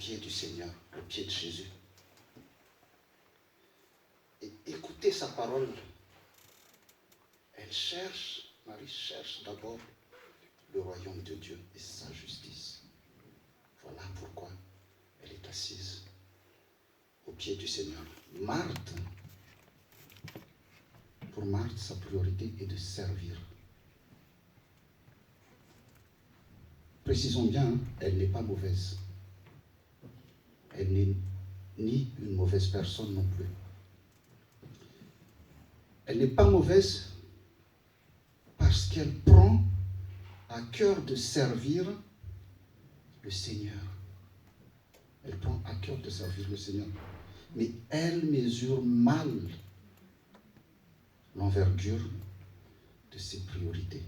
pieds du Seigneur, aux pieds de Jésus. Et écoutez sa parole. Marie cherche d'abord le royaume de Dieu et sa justice. Voilà pourquoi elle est assise aux pieds du Seigneur. Pour Marthe, sa priorité est de servir. Précisons bien, elle n'est pas mauvaise. Elle n'est ni une mauvaise personne non plus. Elle n'est pas mauvaise parce qu'elle prend à cœur de servir le Seigneur. Elle prend à cœur de servir le Seigneur. Mais elle mesure mal l'envergure de ses priorités.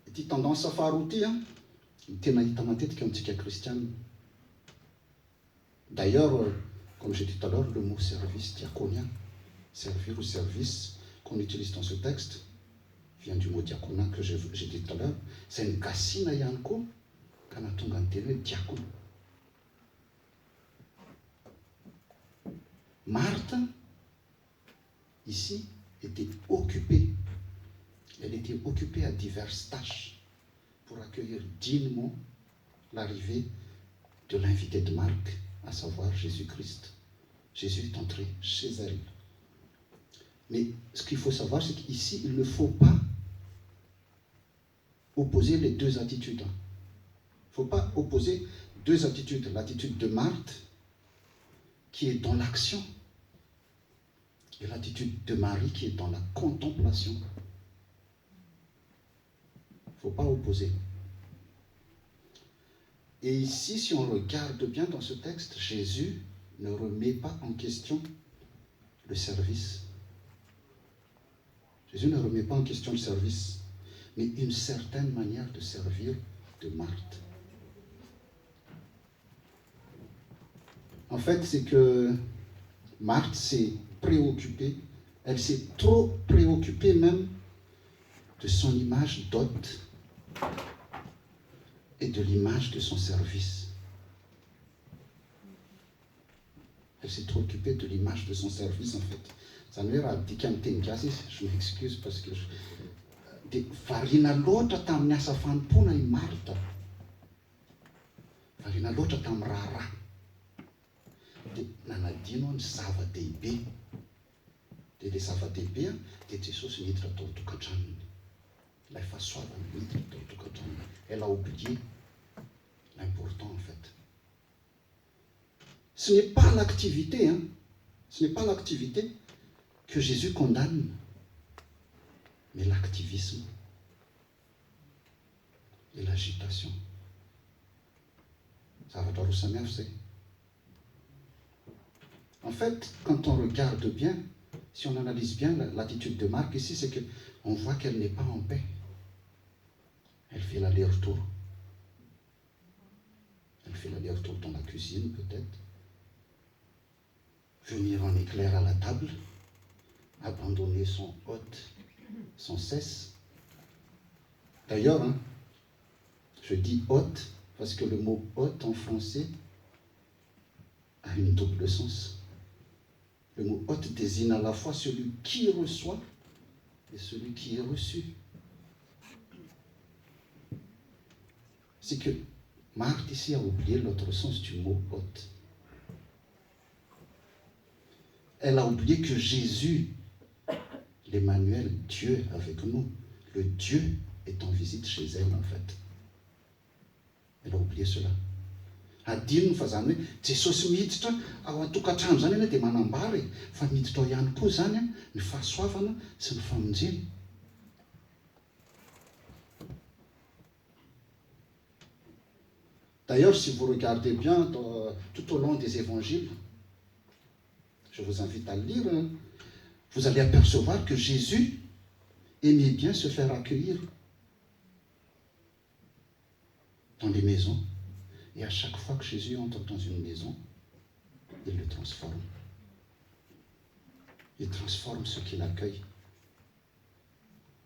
Ity tendance faharoa ity, tena hita matetika amintsika kristianina. D'ailleurs, comme j'ai dit tout à l'heure, le mot service diaconia, servir ou service qu'on utilise dans ce texte, vient du mot diaconat que j'ai dit tout à l'heure. C'est une kasina ihany koa ka nahatonga ny teny hoe diakona. Marthe, ici, était occupée. Elle était occupée à diverses tâches pour accueillir dignement l'arrivée de l'invité de Marc, à savoir Jésus-Christ. Jésus est entré chez elle. Mais ce qu'il faut savoir, c'est qu'ici, il ne faut pas opposer les deux attitudes. Il ne faut pas opposer deux attitudes. L'attitude de Marthe, qui est dans l'action, et l'attitude de Marie, qui est dans la contemplation. Il ne faut pas opposer. Et ici, si on regarde bien dans ce texte, Jésus ne remet pas en question le service. Jésus ne remet pas en question le service, mais une certaine manière de servir de Marthe. En fait, c'est que Marthe s'est préoccupée, elle s'est trop préoccupée même de son image d'hôte et de l'image de son service. Elle s'est trop occupée de l'image de son service, en fait. Ça ne veut dire je m'excuse parce que variana loatra tamin'ny asa fanompoana i Martha. Variana loatra tamin'ny raharaha. Dia nanadino ny zava-dehibe. Dia ilay zava-dehibe dia Jesosy niditra tao tokantranony. Ilay fahasoavana niditra tao tokantranony. Elle a oublié l'important en fait. Ce n'est pas l'activité, ce n'est pas l'activité que Jésus condamne, mais l'activisme et l'agitation. Ça va dans le Seigneur, c'est. En fait, quand on regarde bien, si on analyse bien l'attitude de Marc ici, c'est qu'on voit qu'elle n'est pas en paix. Elle fait l'aller-retour. Elle fait l'aller-retour dans la cuisine, peut-être. Venir en éclair à la table. Abandonner son hôte sans cesse. D'ailleurs, je dis hôte parce que le mot hôte en français a une double sens. Le mot hôte désigne à la fois celui qui reçoit et celui qui est reçu. C'est que Marthe ici a oublié l'autre sens du mot hôte. Elle a oublié que Jésus, l'Emmanuel, Dieu avec nous, le Dieu est en visite chez elle en fait. Elle a oublié cela. Adinony fa zany hoe Jesosy miditra ao an-tokantrano zany dia manambara fa miditra ao ihany koa zany ny fahasoavana sy ny famonjena. D'ailleurs, si vous regardez bien tout au long des évangiles, je vous invite à le lire, vous allez apercevoir que Jésus aimait bien se faire accueillir dans les maisons. Et à chaque fois que Jésus entre dans une maison, il le transforme. Il transforme ce qu'il accueille.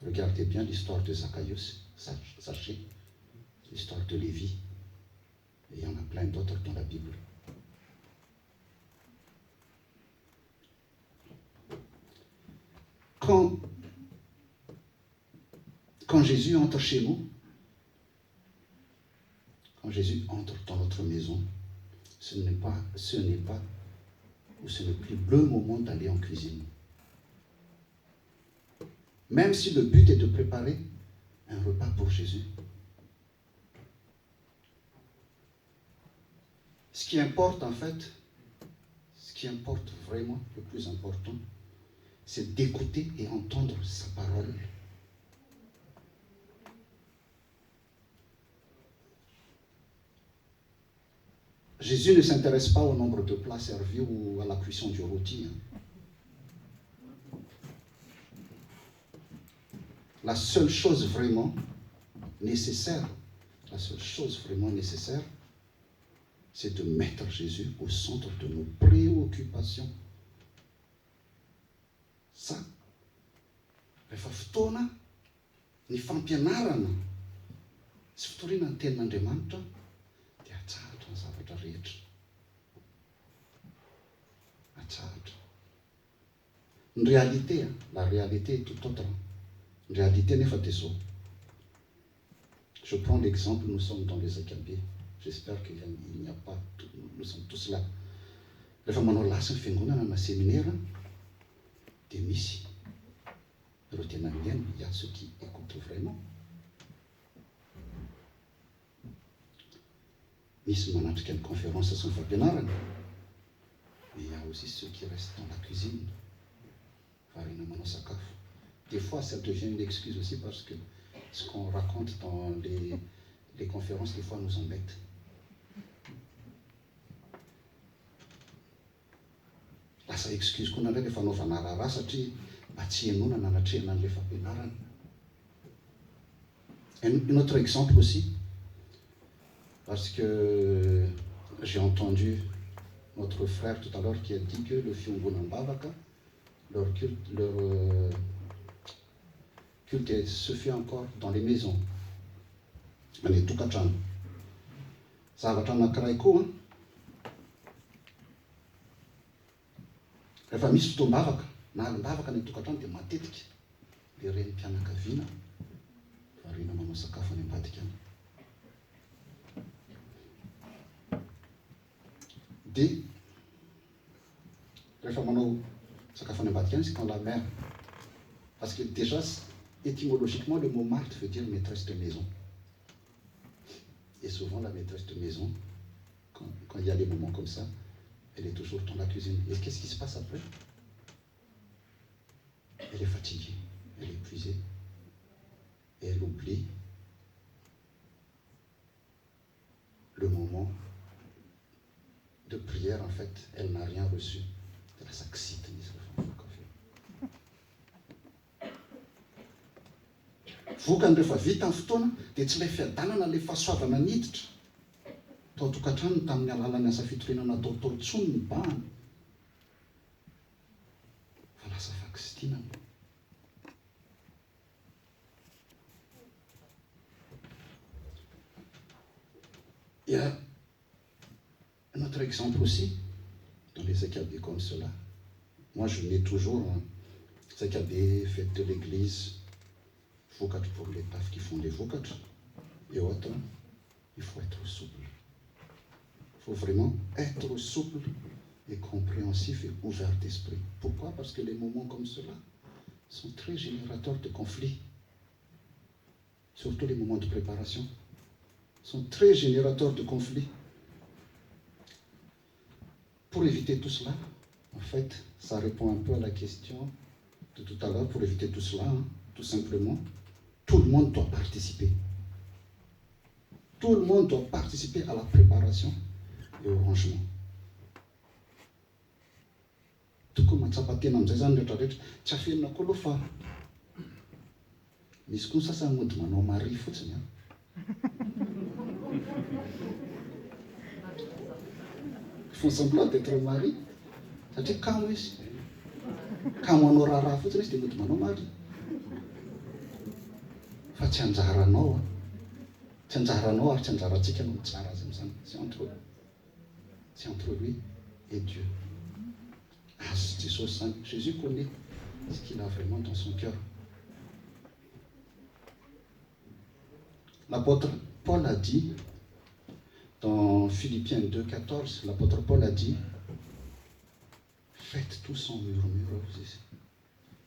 Regardez bien l'histoire de Zacchaeus, sachez, l'histoire de Lévi, et il y en a plein d'autres dans la Bible. Quand Jésus entre chez nous, quand Jésus entre dans notre maison, ce n'est plus le moment d'aller en cuisine. Même si le but est de préparer un repas pour Jésus. Ce qui importe en fait, ce qui importe vraiment, le plus important, c'est d'écouter et entendre sa parole. Jésus ne s'intéresse pas au nombre de plats servis ou à la cuisson du rôti. La seule chose vraiment nécessaire, c'est de mettre Jésus au centre de nos préoccupations. Ça, rehefa fotoana ny fampianarana sy fitoriana ny tenin'Andriamanitra dia atsahatra ny zavatra rehetra. Atsahatra. Une réalité, la réalité est tout autre. Une réalité n'est pas des autres. Je prends l'exemple, nous sommes dans les Akabiers. J'espère qu'il n'y a pas, nous sommes tous là. Rehefa manao lasa ny fiangonana na séminaire, dia misy ireo tena miaino, il y a ceux qui écoutent vraiment. Misy manatrika ny conférence sy ny fampianarana. Mais il y a aussi ceux qui restent dans la cuisine, variana manao sakafo. Des fois, ça devient une excuse aussi parce que ce qu'on raconte dans les conférences, des fois, nous embête. Lasa excuse koa nandray le fanaovana raharaha satria mba tsy hainona nanatrehana an'ilay fampianarana. Un autre exemple aussi, parce que j'ai entendu notre frère tout à l'heure qui a dit que le Fiangonam-Bavaka, leur culte se fait encore dans les maisons. Any tokantrano. Zavatra anankiray koa, rehefa misy fotoam-bavaka, na alin-bavaka ny tokantrano dia matetika le renim-pianakaviana variana manao sakafo any ambadika any. Dia rehefa manao sakafo any ambadika any, c'est quand la mère, parce que déjà étymologiquement le mot Marthe veut dire maîtresse de maison. Et souvent la maîtresse de maison, quand il y a des moments comme ça, elle est toujours dans la cuisine. Et qu'est-ce qui se passe après? Elle est fatiguée, elle est épuisée, et elle oublie le moment de prière. En fait, elle n'a rien reçu. Elle a s'excite. Vokany rehefa vita ny fotoana dia tsy ilay fiadanana ilay fahasoavana niditra tao tokantrano tamin'ny alalan'ny asa fitorinana atao tao tsony ny bahana fa lasa fakisitinana. Il y a un autre exemple aussi dans les Akabiers comme cela. Moi je mets toujours Akabiers, fête de l'église, vokatra pour les tafs qui font les vokatra et autres. Il faut être souple. Il faut vraiment être souple et compréhensif et ouvert d'esprit. Pourquoi? Parce que les moments comme cela sont très générateurs de conflits. Surtout les moments de préparation sont très générateurs de conflits. Pour éviter tout cela, en fait, ça répond un peu à la question de tout à l'heure. Pour éviter tout cela, tout simplement, tout le monde doit participer. Tout le monde doit participer à la préparation et au rangement. Tokony matsapatena amin'izay zany rehetrarehetra, tsy afenina koa aloha fa misy koa ny sasany mody manao mari fotsiny. Ils font semblant d'être mari, satria kamo izy. Kamo manao raharaha fotsiny izy dia mody manao mari. fa tsy anjaranao a. Tsy anjaranao ary tsy anjarantsika no tsara azy amin'izany. C'est entre lui et Dieu. Ah, c'est Jesús zany. Jésus connaît ce qu'il a vraiment dans son cœur. L'apôtre Paul a dit, dans Philippiens 2,14, l'apôtre Paul a dit, faites tout sans murmure.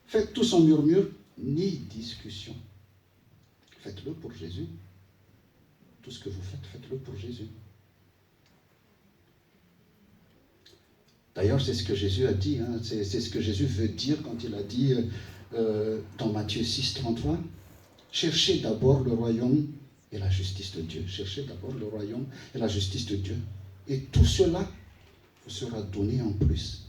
Faites tout sans murmure ni discussion. Faites-le pour Jésus. Tout ce que vous faites, faites-le pour Jésus. D'ailleurs, c'est ce que Jésus a dit, hein. C'est ce que Jésus veut dire quand il a dit dans Matthieu 6, 33, cherchez d'abord le royaume et la justice de Dieu. Cherchez d'abord le royaume et la justice de Dieu. Et tout cela vous sera donné en plus.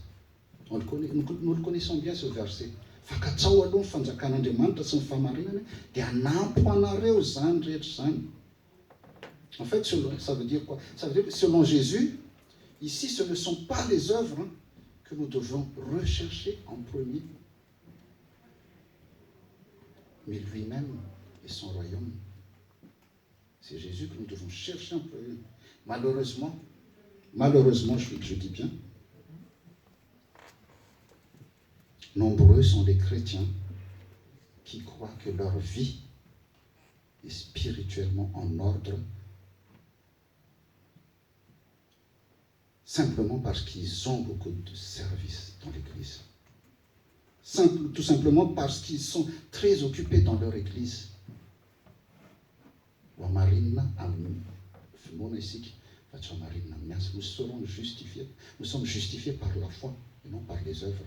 Nous le connaissons bien ce verset. Fakatao aloha ny fanjakan'Andriamanitra sy ny fahamarinana dia hanampy anareo zany rehetra zany. En fait, ça veut dire quoi? Ça veut dire que selon Jésus, ici, ce ne sont pas les œuvres que nous devons rechercher en premier, mais lui-même et son royaume. C'est Jésus que nous devons chercher en premier. Malheureusement, je dis bien, nombreux sont les chrétiens qui croient que leur vie est spirituellement en ordre simplement parce qu'ils ont beaucoup de services dans l'église. Tout simplement parce qu'ils sont très occupés dans leur église. Nous sommes justifiés par la foi et non par les œuvres.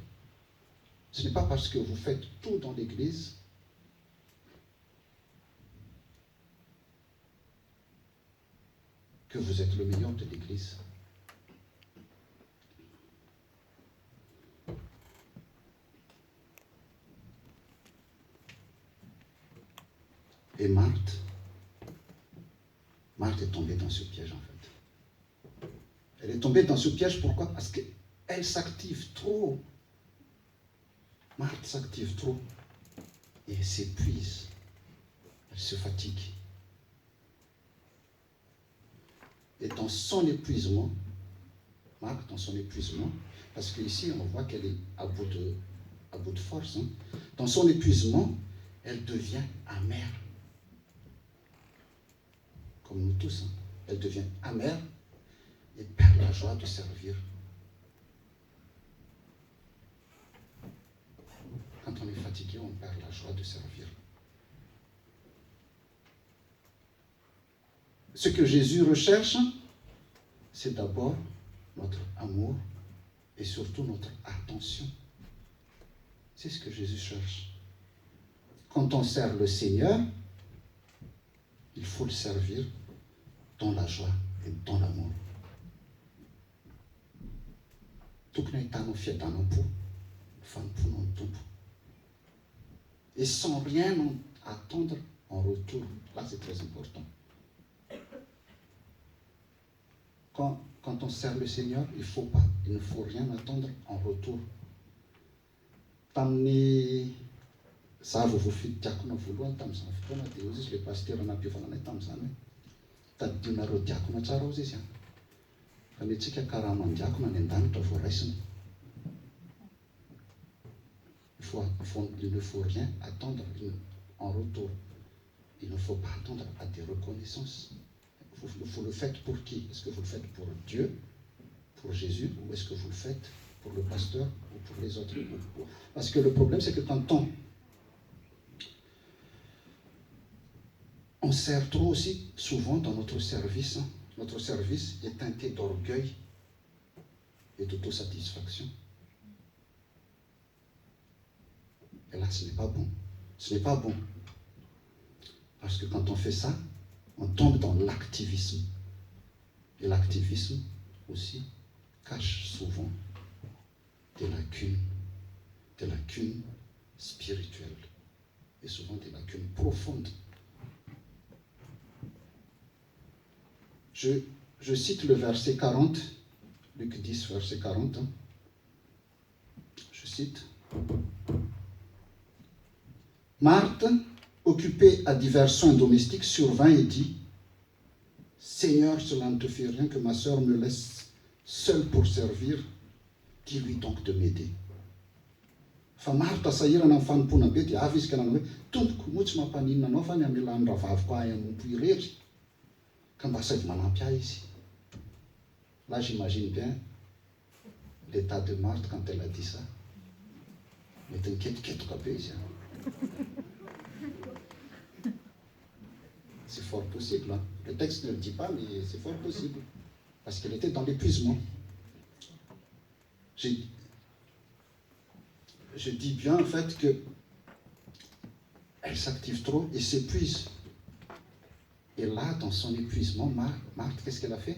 Ce n'est pas parce que vous faites tout dans l'église que vous êtes le meilleur de l'église. Et Marthe est tombée dans ce piège en fait. Elle est tombée dans ce piège, pourquoi? Parce qu'elle s'active trop. Marthe s'active trop et elle s'épuise, elle se fatigue. Et dans son épuisement, Marthe, dans son épuisement, parce qu'ici on voit qu'elle est à bout de force, hein. Dans son épuisement, elle devient amère. Comme nous tous, hein. Elle devient amère et perd la joie de servir. Quand on est fatigué, on perd la joie de servir. Ce que Jésus recherche, c'est d'abord notre amour et surtout notre attention. C'est ce que Jésus cherche. Quand on sert le Seigneur, il faut le servir dans la joie et dans l'amour. Et sans rien attendre en retour. Là, c'est très important. Quand on sert le Seigneur, il ne faut rien attendre en retour. Ça vous fait diacono voalohany tamin'izany fotoana dia ozy izy le pasteur nampiovananay tamin'izany hoe tadidinareo diacono tsara ozy izy fa ny antsika karaha mandiacono any an-danitra voaraisina. Il ne faut rien attendre en retour. Il ne faut pas attendre à des reconnaissances. Vous le faites pour qui? Est-ce que vous le faites pour Dieu, pour Jésus, ou est-ce que vous le faites pour le pasteur ou pour les autres? Parce que le problème, c'est que quand on sert trop aussi souvent dans notre service, hein. Notre service est teinté d'orgueil et d'autosatisfaction. Et là, ce n'est pas bon. Ce n'est pas bon. Parce que quand on fait ça, on tombe dans l'activisme. Et l'activisme aussi cache souvent des lacunes spirituelles et souvent des lacunes profondes. Je cite le verset 40, Luc 10, verset 40. Je cite. Marthe occupé à divers soins domestiques, survint et dit, « Seigneur, cela ne te fait rien que ma sœur me laisse seule pour servir. Dis-lui donc de m'aider. » Fa maro tasahirana amin'ny fanompoana be dia avy izy ka nanao hoe tompoko moa tsy mampaninona anao fa ny amelan'ny rahavaviko ahy anompo irery ka mba saidy manampy ahy izy. Là j'imagine bien l'état de Marthe quand elle a dit ça. Mety niketiketoka be izy. C'est fort possible. Hein? Le texte ne le dit pas, mais c'est fort possible. Parce qu'elle était dans l'épuisement. Je dis bien en fait que elle s'active trop et s'épuise. Et là, dans son épuisement, Marthe, qu'est-ce qu'elle a fait?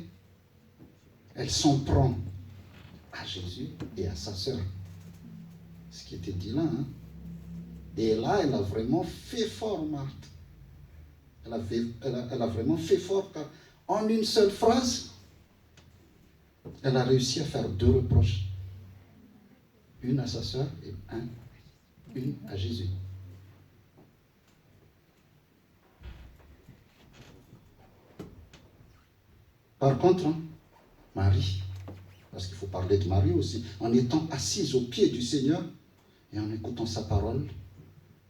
Elle s'en prend à Jésus et à sa sœur. Ce qui était dit là. Hein? Et là, elle a vraiment fait fort, Marthe. Elle a vraiment fait fort car en une seule phrase, elle a réussi à faire 2 reproches. Une à sa sœur et une à Jésus. Par contre, hein, Marie, parce qu'il faut parler de Marie aussi, en étant assise aux pieds du Seigneur et en écoutant sa parole,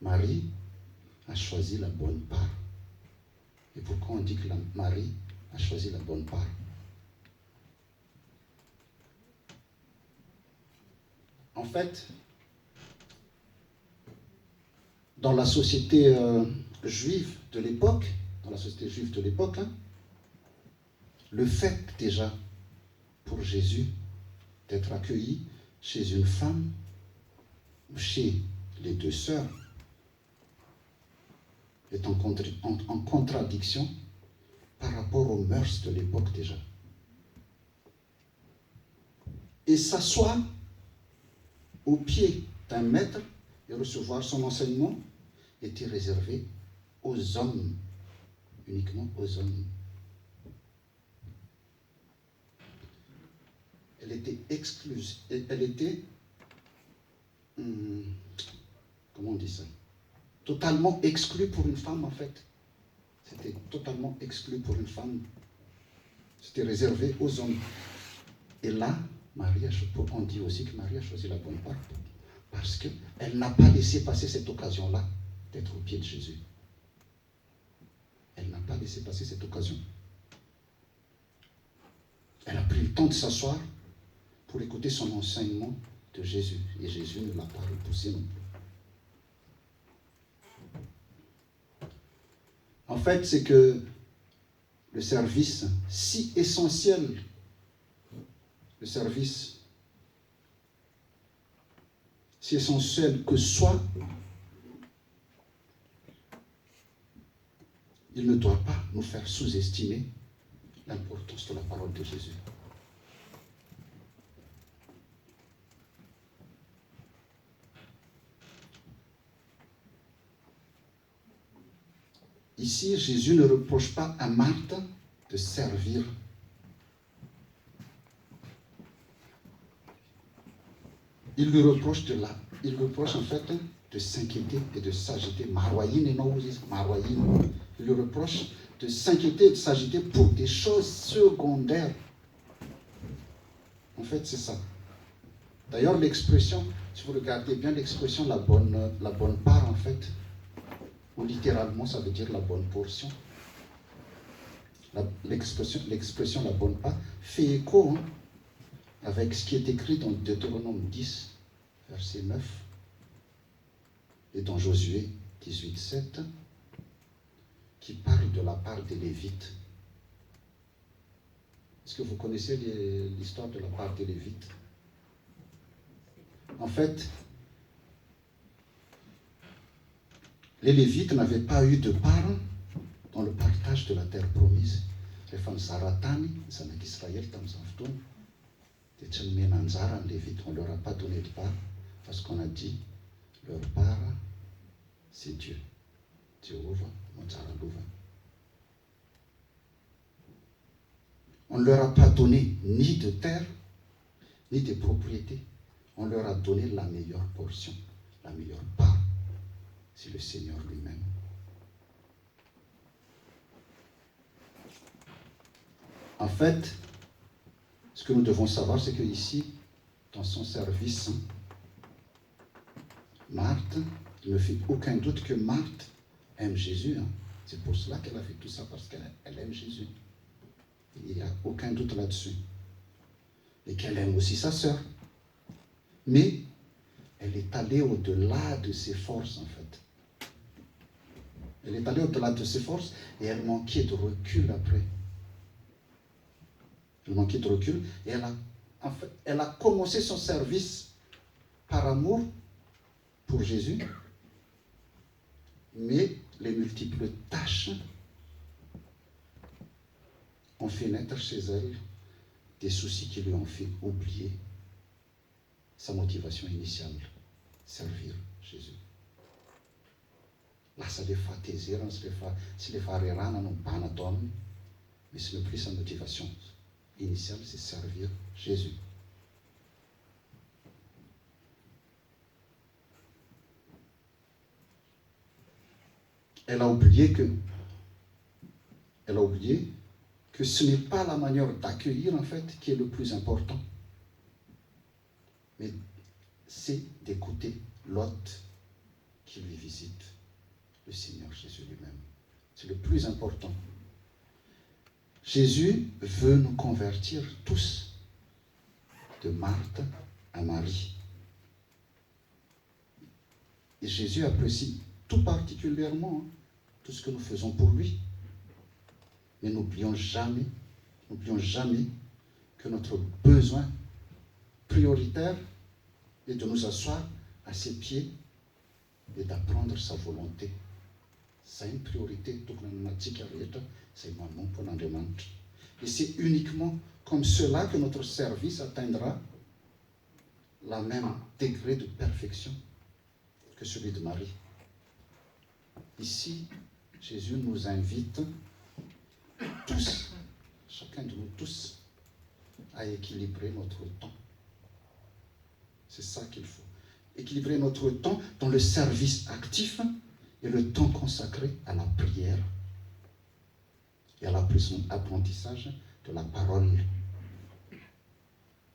Marie a choisi la bonne part. Et pourquoi on dit que Marie a choisi la bonne part? En fait, dans la société juive de l'époque, hein, le fait déjà pour Jésus d'être accueilli chez une femme ou chez les 2 sœurs est en contradiction par rapport aux mœurs de l'époque déjà. Et s'asseoir au pied d'un maître et recevoir son enseignement était réservé aux hommes, uniquement aux hommes. Elle était exclue, elle était, comment on dit ça? Totalement exclue pour une femme en fait. C'était totalement exclu pour une femme. C'était réservé aux hommes. Et là, on dit aussi que Marie a choisi la bonne part parce qu'elle n'a pas laissé passer cette occasion-là d'être au pied de Jésus. Elle n'a pas laissé passer cette occasion. Elle a pris le temps de s'asseoir pour écouter son enseignement de Jésus. Et Jésus ne l'a pas repoussé non plus. En fait, c'est que le service si essentiel, le service si essentiel que soit, il ne doit pas nous faire sous-estimer l'importance de la parole de Jésus. Ici, Jésus ne reproche pas à Marthe de servir. Il lui reproche en fait de s'inquiéter et de s'agiter. Il lui reproche de s'inquiéter et de s'agiter pour des choses secondaires. En fait, c'est ça. D'ailleurs, l'expression, si vous regardez bien l'expression la bonne part, en fait, ou littéralement, ça veut dire la bonne portion. L'expression la bonne part fait écho avec ce qui est écrit dans Deutéronome 10, verset 9, et dans Josué 18, 7, qui parle de la part des Lévites. Est-ce que vous connaissez l'histoire de la part des Lévites? En fait, les Lévites n'avaient pas eu de part dans le partage de la terre promise. Les femmes Zaratani, les Israël, on ne leur a pas donné de part parce qu'on a dit leur part, c'est Dieu. On ne leur a pas donné ni de terre, ni de propriété. On leur a donné la meilleure portion, la meilleure part. C'est le Seigneur lui-même. En fait, ce que nous devons savoir, c'est qu'ici, dans son service, Marthe, il ne fait aucun doute que Marthe aime Jésus. C'est pour cela qu'elle a fait tout ça, parce qu'elle aime Jésus. Il n'y a aucun doute là-dessus. Et qu'elle aime aussi sa sœur. Mais elle est allée au-delà de ses forces, en fait. Elle est allée au-delà de ses forces et elle manquait de recul après. Elle manquait de recul et elle a commencé son service par amour pour Jésus, mais les multiples tâches ont fait naître chez elle des soucis qui lui ont fait oublier sa motivation initiale, servir Jésus. Lasa le fahatezerana sy le faharerana no mibana atao aminy, mais ce n'est plus sa motivation initiale, c'est servir Jésus. Elle a oublié que ce n'est pas la manière d'accueillir, en fait, qui est le plus important, mais c'est d'écouter l'hôte qui lui visite, le Seigneur Jésus lui-même. C'est le plus important. Jésus veut nous convertir tous, de Marthe à Marie. Et Jésus apprécie tout particulièrement tout ce que nous faisons pour lui. Mais n'oublions jamais que notre besoin prioritaire est de nous asseoir à ses pieds et d'apprendre sa volonté. C'est une priorité. Et c'est uniquement comme cela que notre service atteindra la même degré de perfection que celui de Marie. Ici, Jésus nous invite tous, chacun de nous tous, à équilibrer notre temps. C'est ça qu'il faut. Équilibrer notre temps dans le service actif et le temps consacré à la prière et à l'apprentissage de la parole.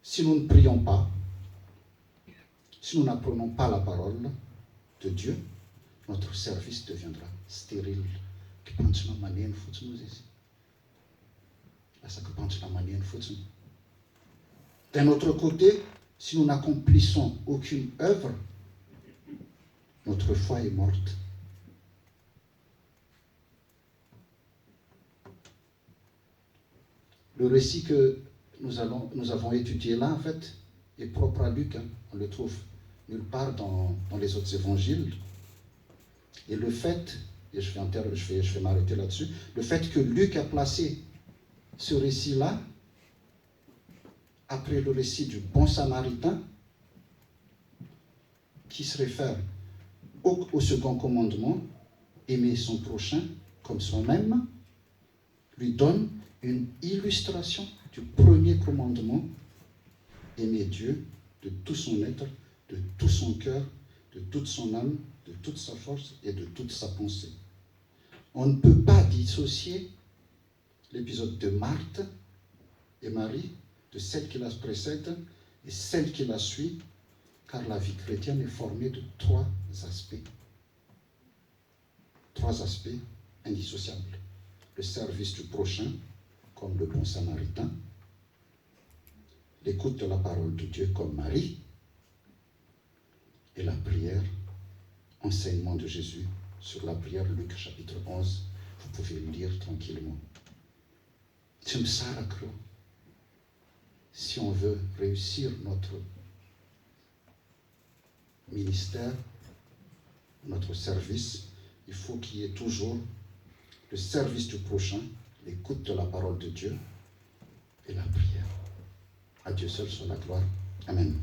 Si nous ne prions pas, si nous n'apprenons pas la parole de Dieu, notre service deviendra stérile. D'un autre côté, si nous n'accomplissons aucune œuvre, notre foi est morte. Le récit que nous avons étudié là, en fait, est propre à Luc. On le trouve nulle part dans les autres évangiles. Et le fait, et je vais m'arrêter là-dessus, le fait que Luc a placé ce récit-là après le récit du bon samaritain, qui se réfère au second commandement, aimer son prochain comme soi-même, lui donne une illustration du premier commandement, aimer Dieu de tout son être, de tout son cœur, de toute son âme, de toute sa force et de toute sa pensée. On ne peut pas dissocier l'épisode de Marthe et Marie de celle qui la précède et celle qui la suit, car la vie chrétienne est formée de trois aspects indissociables. Le service du prochain, comme le bon samaritain, l'écoute de la parole de Dieu comme Marie, et la prière, enseignement de Jésus sur la prière, Luc chapitre 11, vous pouvez le lire tranquillement. Si on veut réussir notre ministère, notre service, il faut qu'il y ait toujours le service du prochain, l'écoute de la parole de Dieu et la prière. À Dieu seul soit la gloire. Amen.